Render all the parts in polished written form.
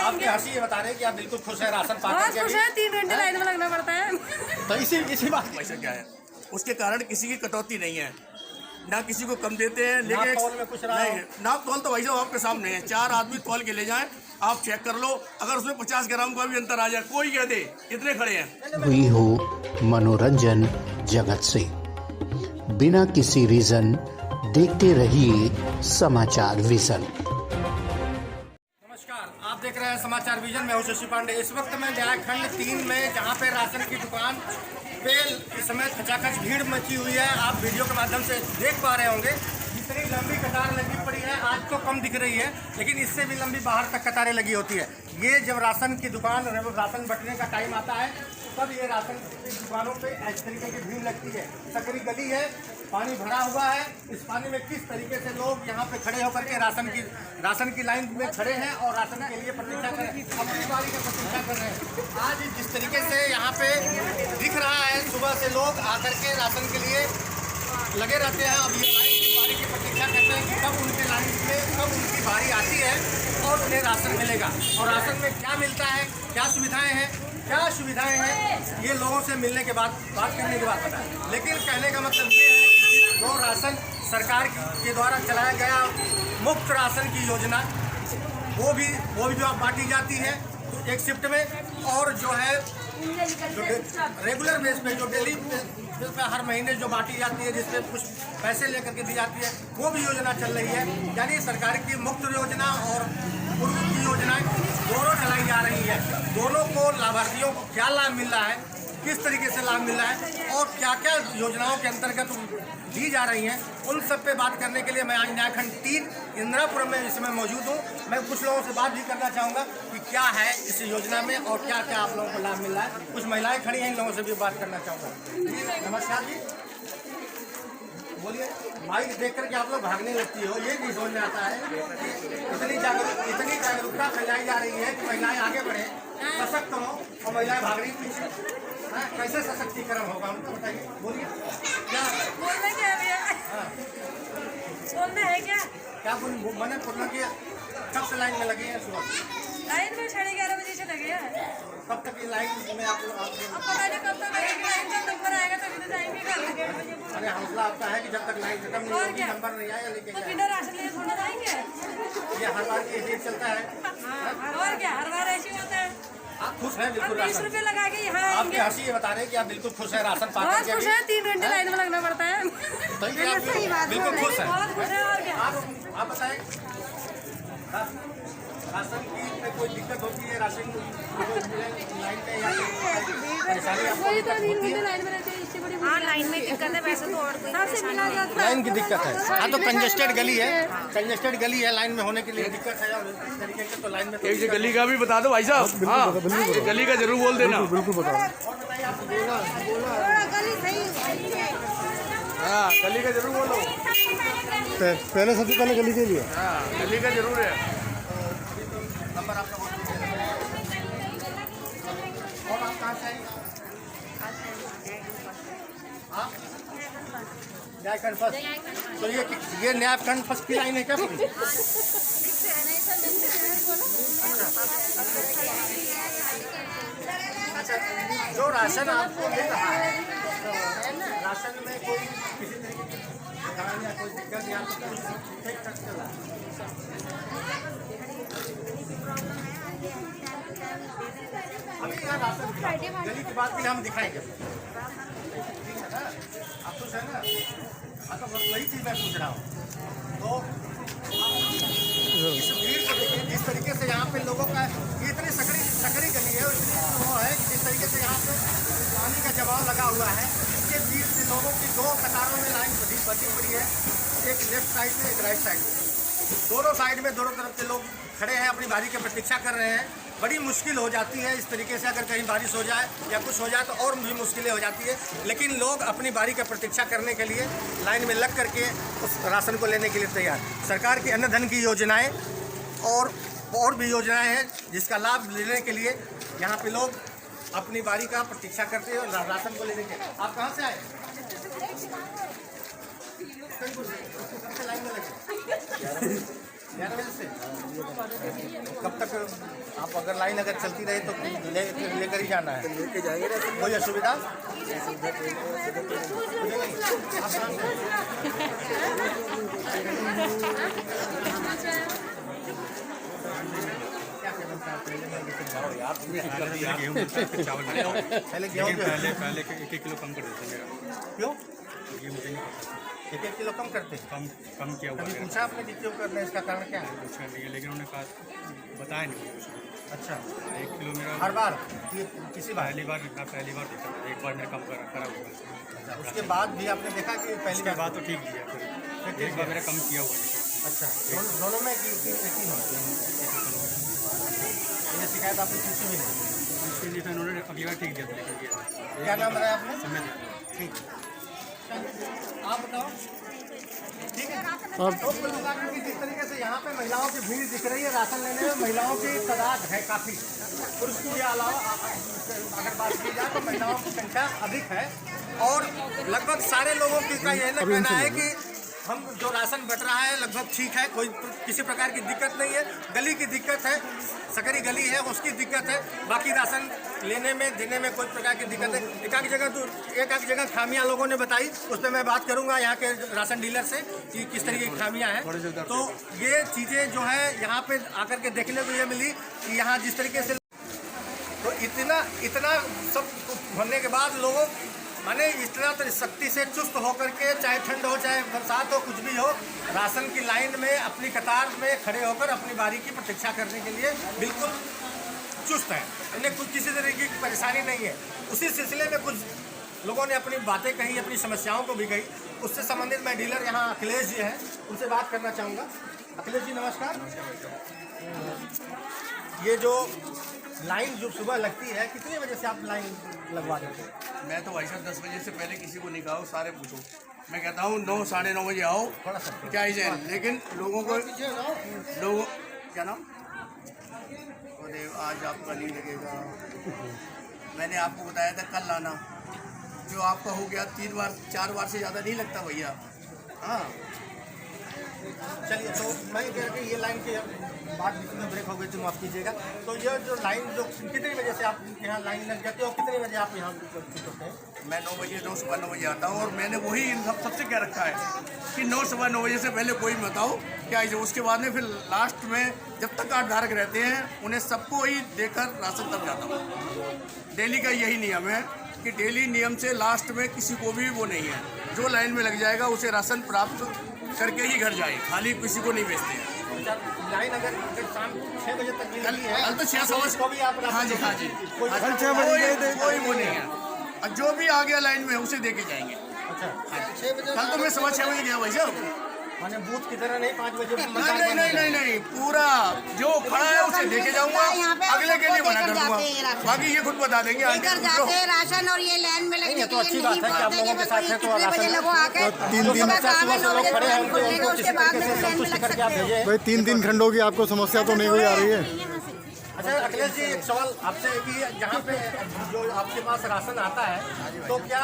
आपकी हंसी ये बता रहे हैं कि आप बिल्कुल खुश हैं राशन पा बहुत खुश है। 3 घंटे लाइन में लगना पड़ता है। तो इसी बात पैसा क्या है, उसके कारण किसी की कटौती नहीं है, ना किसी को कम देते हैं। लेकिन नाप तौल में कुछ रहा नहीं, नाप तौल तो भाई साहब आपके सामने है। 4 आदमी तौल के ले जाएं, आप चेक कर लो, अगर उसमें 50 ग्राम का भी अंतर आ जाए, कोई कह दे इतने खड़े हैं। हुई हो मनोरंजन जगत से, बिना किसी रीजन देखते रहिए समाचार विजन। नमस्कार, आप देख रहे हैं समाचार विजन में हूं शशि पांडे। इस वक्त मैं न्याय खंड 3 में जहां पे राशन की दुकान पे इस समय खचाखच भीड़ मची हुई है, आप वीडियो के माध्यम से देख पा रहे होंगे। जितनी लंबी कतार लगी पड़ी है, आज तो कम दिख रही है, लेकिन इससे भी लंबी बाहर तक कतारें लगी होती है। ये जब राशन की दुकान राशन बंटने का टाइम आता है, तब ये राशन की दुकानों पे इस तरीके की भीड़ लगती है। सकरी गली है, पानी भरा हुआ है। इस पानी में किस तरीके से लोग यहाँ पे खड़े होकर के राशन की लाइन में खड़े हैं और राशन के लिए प्रतीक्षा कर रहे हैं, अपनी बारी का प्रतीक्षा कर रहे हैं। आज जिस तरीके से यहाँ पे दिख रहा है, सुबह से लोग आकर के राशन के लिए लगे रहते हैं। अब ये लाइन की बारी की प्रतीक्षा करते हैं कि कब उनके लाइन में कब उनकी बारी आती है और उन्हें राशन मिलेगा। और राशन में क्या मिलता है, क्या सुविधाएं हैं, ये लोगों से मिलने के बाद बात करने के बाद पता है। लेकिन कहने का मतलब ये है कि जो राशन सरकार के द्वारा चलाया गया मुफ्त राशन की योजना, वो भी जो बांटी जाती है एक शिफ्ट में, और जो है जो रेगुलर बेस पे जो डेली बेस पे हर महीने जो बांटी जाती है, जिसपे कुछ पैसे लेकर के दी जाती है, वो भी योजना चल रही है। यानी सरकार की मुफ्त योजना और पूर्व की योजनाएं दोनों चलाई जा रही है। दोनों को लाभार्थियों को क्या लाभ मिल रहा है, किस तरीके से लाभ मिल रहा है और क्या क्या योजनाओं के अंतर्गत दी जा रही हैं, उन सब पे बात करने के लिए मैं आज न्यायखंड 3 इंदिरापुरम में इसमें मौजूद हूँ। मैं कुछ लोगों से बात भी करना चाहूँगा कि क्या है इस योजना में और क्या क्या आप लोगों को लाभ मिल रहा है। कुछ महिलाएं खड़ी हैं, इन लोगों से भी बात करना चाहूँगा। नमस्कार जी, बोलिए। माइक देख करके आप लोग भागने लगती हो, ये भी समझ में आता है कि इतनी जागरूकता फैलाई जा रही है कि महिलाएं आगे बढ़े, सशक्त हो और महिलाएं भाग रही पीछे। कैसे सशक्तिकरण होगा उनको बताइए, बोलिए। क्या बोलना क्या है भैया? बोलना है क्या मैंने बोलना कि कब से लाइन में लगी है? सुबह लाइन में 11:30 बजे से लगे हैं। कब तक ये लाइन में आप अब पता नहीं कब तक लगेगी लाइन, जब नंबर आएगा तभी तो जाएंगे घर। अरे हौसला आपका है कि जब तक लाइन खत्म नहीं होगी, नंबर नहीं आया, लेके तो बिना राशन लिए थोड़ा जाएंगे। ये हर बार की ऐसे चलता है। और क्या, हर बार ऐसे होता है। आप खुश हैं बिल्कुल? 20 रुपए लगा के यहाँ आपकी आएंगे। हंसी ये बता रहे हैं कि आप बिल्कुल खुश हैं राशन पा बहुत करके? खुश है। 3 घंटे लाइन में लगना पड़ता है। तो ये आप बिल्कुल खुश हैं? बहुत खुश है। और क्या, आप बताएं, राशन की में कोई दिक्कत होती है? राशन लाइन में या परेशानी आपको वही तो 3 घंटे लाइन में रहते हैं, इससे बड़ी हाँ, लाइन में दिक्कत है, वैसे तो और कोई सबसे मिला जाता है। लाइन की दिक्कत है? हाँ, तो कंजेस्टेड गली है, लाइन में होने के लिए दिक्कत है। और इस तरीके से तो लाइन में एक गली का भी बता दो भाई साहब। हाँ, गली का जरूर बोल देना। बिल्कुल बताओ। और बताइए आप गली सही है। हाँ, गली का जरूर बोलो। पहले सबसे पहले गली के लिए। हाँ, गली का जरूर है। नंबर आपका बहुत और आप कहाँ से आए? आप न्यायखंड फर्स्ट। तो ये न्यायखंड फर्स्ट की लाइन है क्या पूरी? अच्छा, जो राशन आपको मिल रहा है, तो राशन में कोई किसी तरीके की खराबी या कोई दिक्कत या तो ठीक ठाक चल रहा है? अभी यहाँ राशन गली की बात के लिए हम दिखाएंगे, ठीक है ना? आप खुश है ना? हाँ, तो बस वही चीज़ मैं पूछ रहा हूँ। तो इस भीड़ को देखिए, जिस तरीके से यहाँ पे लोगों का ये इतनी सकरी गली है, इतनी वो है कि जिस तरीके से यहाँ पे पानी का जमाव लगा हुआ है, इसके बीच से लोगों की 2 कतारों में लाइन बची पड़ी है, एक लेफ्ट साइड में, एक राइट साइड में। दोनों साइड में दोनों तरफ के लोग खड़े हैं, अपनी बारी की प्रतीक्षा कर रहे हैं। बड़ी मुश्किल हो जाती है इस तरीके से, अगर कहीं बारिश हो जाए या कुछ हो जाए तो और भी मुश्किलें हो जाती है। लेकिन लोग अपनी बारी की प्रतीक्षा करने के लिए लाइन में लग करके उस राशन को लेने के लिए तैयार। सरकार की अन्न धन की योजनाएं और भी योजनाएं हैं, जिसका लाभ लेने के लिए यहाँ पे लोग अपनी बारी का प्रतीक्षा करते हैं और राशन को लेने के। आप कहाँ से आए? लाइन में लगे 11 बजे से कब तक आप अगर लाइन अगर चलती रही तो लेकर ही जाना है? लेके जाएंगे। कोई असुविधा? पहले 1 किलो कम कर देते हैं। क्यों ये मुझे नहीं पता। 1 किलो कम करते? कम किया हुआ कभी है। पूछा आपने कि क्यों करना है, इसका कारण क्या है? पूछा नहीं है, लेकिन उन्होंने कहा बताया नहीं कुछ। अच्छा, 1 किलो मेरा हर बार ये किसी बार? पहली बार देखा था। एक बार मेरा कम करा हुआ। उसके बाद भी आपने देखा कि पहली उसके बार? बाद तो ठीक दिया, फिर एक बार मेरा कम किया हुआ है। अच्छा, दोनों में की ये शिकायत आपने पूछी भी नहीं? इसके लिए तो उन्होंने अगली बार ठीक दिया था, लेकिन ये क्या नाम बताया आपने? समय दिया। ठीक, आप बताओ। ठीक है, तो कुल मिलाकर के जिस तरीके से यहाँ पे महिलाओं की भीड़ दिख रही है राशन लेने में, महिलाओं की तादाद है काफ़ी। पुरुष के अलावा अगर बात की जाए तो महिलाओं की संख्या अधिक है और लगभग सारे लोगों की का यह कहना है कि हम जो राशन बट रहा है लगभग ठीक है, कोई किसी प्रकार की दिक्कत नहीं है। गली की दिक्कत है, सकरी गली है उसकी दिक्कत है, बाकी राशन लेने में देने में कोई प्रकार की दिक्कत है। एक आध जगह खामियां लोगों ने बताई, उस पर मैं बात करूंगा यहाँ के राशन डीलर से कि किस तरीके की खामियां हैं। तो ये चीज़ें जो है यहाँ पे आकर के देखने को ये मिली कि यहाँ जिस तरीके से तो इतना सब होने के बाद लोगों माने इतना तो सख्ती से चुस्त होकर के, चाहे ठंड हो चाहे बरसात हो कुछ भी हो, राशन की लाइन में अपनी कतार में खड़े होकर अपनी बारी की प्रतीक्षा करने के लिए बिल्कुल चुस्त है। इन्हें कुछ किसी तरीके की परेशानी नहीं है। उसी सिलसिले में कुछ लोगों ने अपनी बातें कही, अपनी समस्याओं को भी कही। उससे संबंधित मैं डीलर यहाँ अखिलेश जी हैं, उनसे बात करना चाहूँगा। अखिलेश जी नमस्कार। ये जो लाइन जो सुबह लगती है, कितने बजे से आप लाइन लगवा देते हैं? मैं तो भाई साहब 10 बजे से पहले किसी को नहीं कहा, सारे पूछो। मैं कहता हूँ 9 साढ़े 9 बजे आओ, थोड़ा सा क्या ही जाए, लेकिन लोगों को क्या नाम अरे आज आपका नहीं लगेगा। मैंने आपको बताया था कल लाना, जो आपका हो गया 3 बार 4 बार से ज़्यादा नहीं लगता भैया। हाँ चलिए, तो मैं कह रहा कि ये लाइन के बाद बीच में ब्रेक हो गई तो माफ़ कीजिएगा। तो ये जो लाइन जो कितनी बजे से आप यहाँ लाइन लग जाती है और कितने बजे आप यहाँ उपस्थित होते हैं? मैं 9 बजे 9 सवा 9 बजे आता हूँ और मैंने वही सबसे कह रखा है कि 9 सवा 9 बजे से पहले कोई मत आओ, क्या है। उसके बाद में फिर लास्ट में जब तक कार्ड धारक रहते हैं उन्हें सबको ही देकर राशन तब जाता हूँ। डेली का यही नियम है कि डेली नियम से लास्ट में किसी को भी वो नहीं है, जो लाइन में लग जाएगा उसे राशन प्राप्त करके ही घर जाए, खाली किसी को नहीं भेजते हैं। लाइन अगर शाम 6 बजे तक कल तो 6 सवा को भी आप हाँ जी कोई कोई वो नहीं है, और जो भी आ गया लाइन में उसे दे के जाएंगे। अच्छा, कल तो मैं 6:15 बजे गया भाई साहब। माने बूथ की तरह नहीं 5 बजे नहीं, पूरा जो खड़ा है उसे देके जाऊंगा, अगले के लिए मना कर दूंगा, बाकी ये खुद बता देंगे। लेकर जाते हैं राशन और ये लाइन में लगने तो अच्छी बात है कि आप लोगों के साथ है तो बजे लगो आके 3 दिन उसके बाद में लाइन में लग सकते हैं। भाई 3 खंडों की आपको समस्या तो नहीं कोई आ रही है? अच्छा अखिलेश जी, एक सवाल आपसे कि जहाँ पे जो आपके पास राशन आता है तो क्या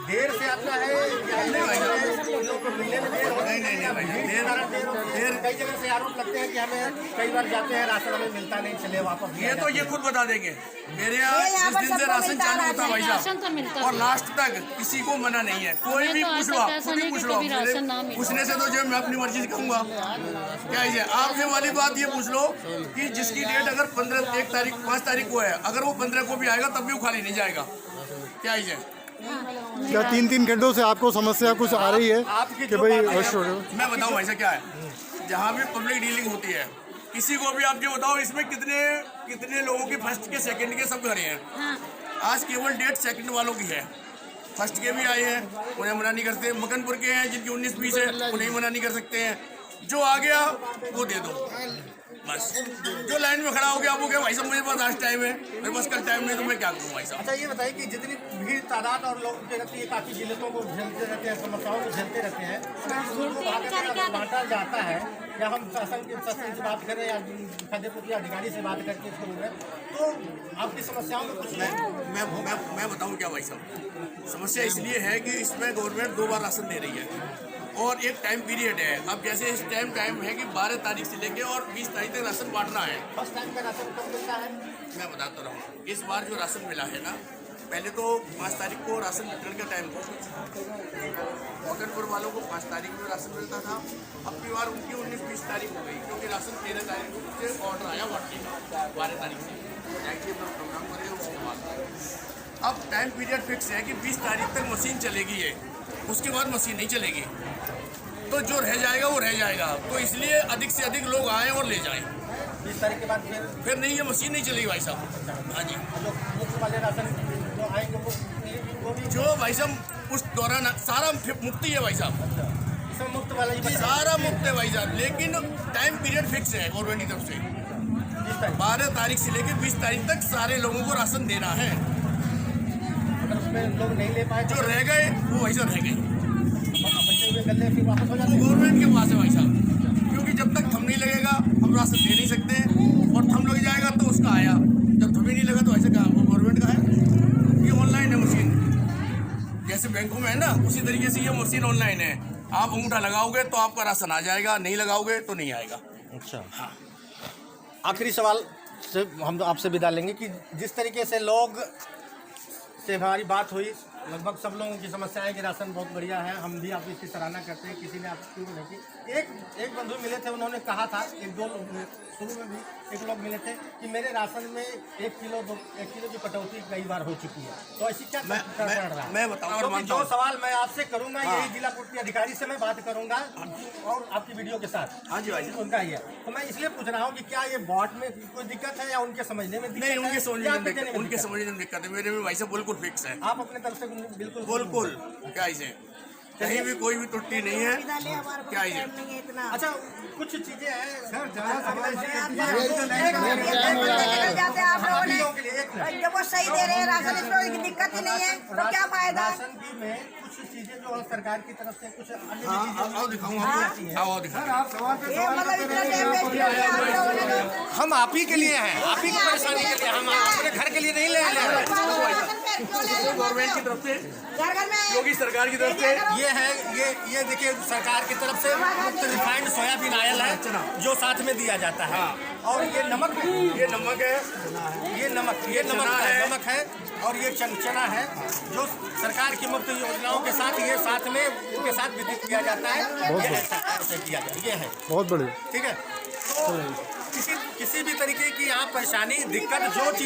देर से आता है या लोग को मिलने में देर हो रही है? देर कई जगह से आरोप लगते हैं कि हमें कई बार जाते हैं राशन हमें मिलता नहीं, चले वापस। ये खुद बता देंगे। मेरे यहाँ जिस दिन से राशन चालू होता है भाई साहब और लास्ट तक किसी को मना नहीं है। कोई भी पूछ लो, खुद ही पूछ लो, पूछने से तो जो मैं अपनी मर्जी से कहूँगा, क्या है। आप ये वाली बात ये पूछ लो कि जिसकी डेट अगर 5 तारीख को है, अगर वो 15 को भी आएगा तब भी वो खाली नहीं जाएगा, क्या है। क्या 3 घंटों से आपको समस्या कुछ आ रही है कि भाई मैं बताऊं ऐसा क्या है, जहाँ भी पब्लिक डीलिंग होती है किसी को भी आप ये बताओ इसमें कितने लोगों की फर्स्ट के सेकंड के सब घरे हैं। आज केवल डेट सेकंड वालों की है, फर्स्ट के भी आए हैं उन्हें मना नहीं करते, मकनपुर के हैं जिनकी 19-20 है उन्हें मना नहीं कर सकते हैं। जो आ गया वो दे दो बस, जो लाइन में खड़ा हो गया वो क्या भाई साहब मुझे पास आज टाइम है, मेरे पास कल टाइम नहीं तो मैं क्या करूँ भाई साहब। अच्छा ये बताइए कि जितनी भीड़ तादाद और लोग रहती है, काफ़ी जिलों को झेलते रहते हैं, समस्याओं को झेलते रहते हैं, बांटा जाता है या हम शासन से बात करें या खाद्यपुर या अधिकारी से बात करके इसको बोल रहे हैं, तो आपकी समस्याओं में कुछ मैं बताऊँ क्या भाई साहब, समस्या इसलिए है कि इसमें गवर्नमेंट 2 बार राशन दे रही है। और एक टाइम पीरियड है। अब जैसे इस टाइम है कि 12 तारीख से लेके और 20 तारीख तक राशन बांटना है। फर्स्ट टाइम का राशन कब मिलता है? मैं बताता रहा हूँ। इस बार जो राशन मिला है ना, पहले तो 5 तारीख को राशन वितरण का टाइम था। मकनपुर वालों को 5 तारीख को राशन मिलता था। अब की बार उनकी 19-20 तारीख हो गई, क्योंकि राशन 13 तारीख से ऑर्डर आया बांटने का, 12 तारीख से जाएंगे अपना प्रोग्राम करेगा। उसके बाद अब टाइम पीरियड फिक्स है कि 20 तारीख तक मशीन चलेगी है, उसके बाद मशीन नहीं चलेगी। तो जो रह जाएगा वो रह जाएगा। तो इसलिए अधिक से अधिक लोग आएँ और ले जाएँ। 20 तारीख के बाद फिर नहीं, ये मशीन नहीं चलेगी भाई साहब। हाँ जी, मुफ्त वाले राशन जो आएंगे वो भी जो भाई साहब उस दौरान सारा मुक्ति है भाई साहब, सब मुफ्त वाला ही बचा। सारा मुफ्त है भाई साहब। लेकिन टाइम पीरियड फिक्स है गवर्नमेंट की तरफ से। 12 तारीख से लेकर 20 तारीख तक सारे लोगों को राशन देना है। अगर उसमें लोग नहीं ले पाए जो रह गए वो वैसा रह गए, बचे हुए गले फिर वापस हो जाते वो गवर्नमेंट के पास है भाई साहब। क्योंकि जब तक थम नहीं लगेगा हम राशन दे नहीं सकते, और थम लग जाएगा तो उसका आया, जब थम ही नहीं लगा तो ऐसे कहा वो गवर्नमेंट का है। ये ऑनलाइन है मशीन, जैसे बैंकों में है ना, उसी तरीके से ये मशीन ऑनलाइन है। आप अंगूठा लगाओगे तो आपका राशन आ जाएगा, नहीं लगाओगे तो नहीं आएगा। अच्छा, हाँ। आखिरी सवाल से हम आपसे विदा लेंगे कि जिस तरीके से लोग से हमारी बात हुई, लगभग सब लोगों की समस्या है कि राशन बहुत बढ़िया है, हम भी आप इसकी सराहना करते हैं, किसी ने आपकी नहीं की। एक बंधु मिले थे, उन्होंने कहा था, एक दो शुरू में भी एक लोग मिले थे कि मेरे राशन में 1 किलो की कटौती कई बार हो चुकी है। तो ऐसी क्या कर रहा है? मैं बताऊँ, क्योंकि जो सवाल मैं आपसे करूंगा यही जिला पूर्ति अधिकारी से मैं बात करूंगा और आपकी वीडियो के साथ। हाँ जी भाई, उनका ही है। तो मैं इसलिए पूछ रहा हूँ कि क्या ये बॉट में कोई दिक्कत है या उनके समझने में दिक्कत नहीं, है? उनके समझने में दिक्कत दिक्कत है। मेरे में भाई साहब बिल्कुल फिक्स है। आप अपने तरफ से बिल्कुल बिल्कुल क्या इसे कहीं भी कोई भी त्रुटि नहीं है। क्या इसे अच्छा, कुछ चीजें हैं जब वो सही दे रहे हैं राशन, इसमें दिक्कत ही नहीं है तो क्या फायदा? राशन की में कुछ चीजें जो सरकार की तरफ से कुछ अन्य आओ दिखाऊंगा, आओ दिखाऊंगा। ये मतलब इतना टाइम वेस्ट कर दिया आप लोगों ने तो। हम आप ही के लिए हैं, आप ही की परेशानी के लिए, हम अपने घर के लिए नहीं ले रहे हैं। गवर्नमेंट की तरफ से, घर घर में योगी सरकार की तरफ से ये है, ये देखिए सरकार की तरफ से मुफ्त रिफाइंड सोयाबीन ऑयल है जो साथ में दिया जाता है। और ये नमक है, ये नमक है, ये नमक है और ये चना है जो सरकार की मुफ्त योजनाओं के साथ ये साथ में उनके साथ वितरित किया जाता है। ये ऐसे किया जाता है, ये है बहुत बढ़िया। ठीक है। तो किसी भी तरीके की यहाँ परेशानी दिक्कत जो भी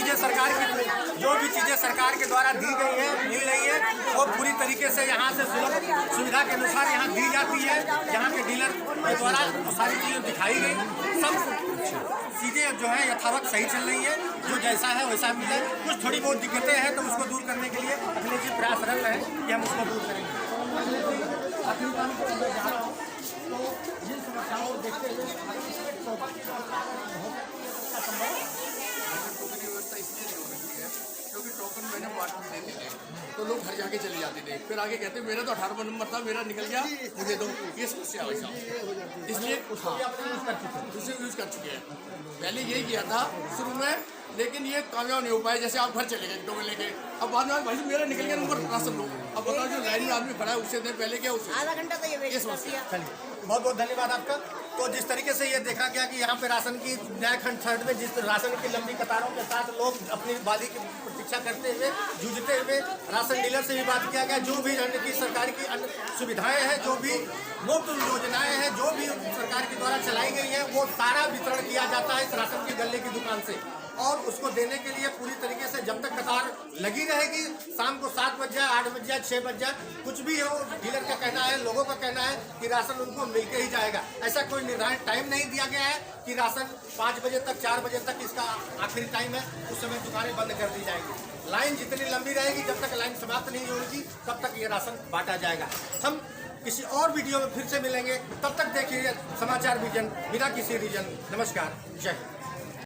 चीज़ें सरकार के द्वारा दी गई है, मिल रही है, वो पूरी तरीके से यहाँ से सुलभ सुविधा के अनुसार यहाँ दी जाती है। यहाँ के डीलर के द्वारा सारी चीज़ें दिखाई गई, सब चीज़ें जो है यथावत सही चल रही है। जो जैसा है वैसा मिले। कुछ थोड़ी बहुत दिक्कतें हैं तो उसको दूर करने के लिए अपने जी प्रयासरत है कि हम उसको दूर करेंगे। तो जिन समस्याओं को देखते हुए व्यवस्था इसलिए नहीं हो रही है क्योंकि टोकन मैंने बांट के देते थे तो लोग घर जाके चले जाते थे, फिर आगे कहते मेरा तो 18वां नंबर था, मेरा निकल गया, मुझे दो। ये समस्या है साहब, इसलिए दूसरे यूज़ कर चुके हैं। पहले यही किया था शुरू में, लेकिन ये कामयाब नहीं हो पाए। जैसे आप घर चले गए टोकन लेके, अब बाद में भाई मेरा निकल गया नंबर, राशन लो। अब बताओ जो लाइन में आदमी खड़ा है उससे देर पहले क्या, उससे आधा घंटा तो ये वेस्ट कर दिया। चलिए, बहुत बहुत धन्यवाद आपका। तो जिस तरीके से ये देखा गया कि यहाँ पे राशन की न्यायखंड थर्ड में जिस राशन की लंबी कतारों के साथ लोग अपनी बारी की प्रतीक्षा करते हुए जूझते हुए, राशन डीलर से भी बात किया गया। जो भी अन्य की सरकार की अन्य सुविधाएं हैं, जो भी मुफ्त योजनाएं हैं, जो भी सरकार के द्वारा चलाई गई है, वो सारा वितरण किया जाता है इस राशन की गले की दुकान से। और उसको देने के लिए पूरी तरीके से जब तक कतार लगी रहेगी, शाम को 7 बज जाए, 8 बज जाए, 6 बज जाए, कुछ भी हो, डीलर का कहना है, लोगों का कहना है कि राशन उनको मिलके ही जाएगा। ऐसा कोई निर्धारित टाइम नहीं दिया गया है कि राशन 5 बजे तक, 4 बजे तक इसका आखिरी टाइम है, उस समय दुकानें बंद कर दी जाएगी। लाइन जितनी लंबी रहेगी, जब तक लाइन समाप्त नहीं होगी तब तक ये राशन बांटा जाएगा। हम किसी और वीडियो में फिर से मिलेंगे, तब तक देखिए समाचार विजन बिना किसी रीजन। नमस्कार, जय हिंद।